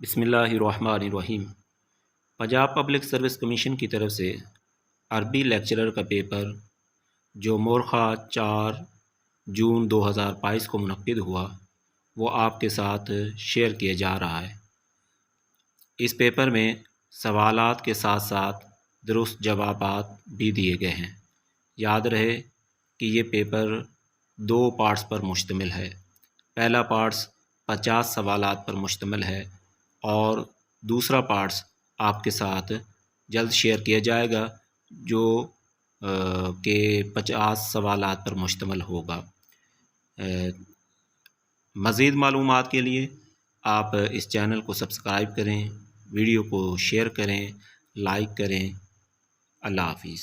بسم اللہ الرحمن الرحیم۔ پنجاب پبلک سروس کمیشن کی طرف سے عربی لیکچرر کا پیپر جو مورخہ 4 جون 2022 کو منعقد ہوا وہ آپ کے ساتھ شیئر کیا جا رہا ہے۔ اس پیپر میں سوالات کے ساتھ ساتھ درست جوابات بھی دیے گئے ہیں۔ یاد رہے کہ یہ پیپر 2 پارٹس پر مشتمل ہے۔ پہلا پارٹس 50 سوالات پر مشتمل ہے اور دوسرا پارٹس آپ کے ساتھ جلد شیئر کیا جائے گا جو کہ 50 سوالات پر مشتمل ہوگا۔ مزید معلومات کے لیے آپ اس چینل کو سبسکرائب کریں، ویڈیو کو شیئر کریں، لائک کریں۔ اللہ حافظ۔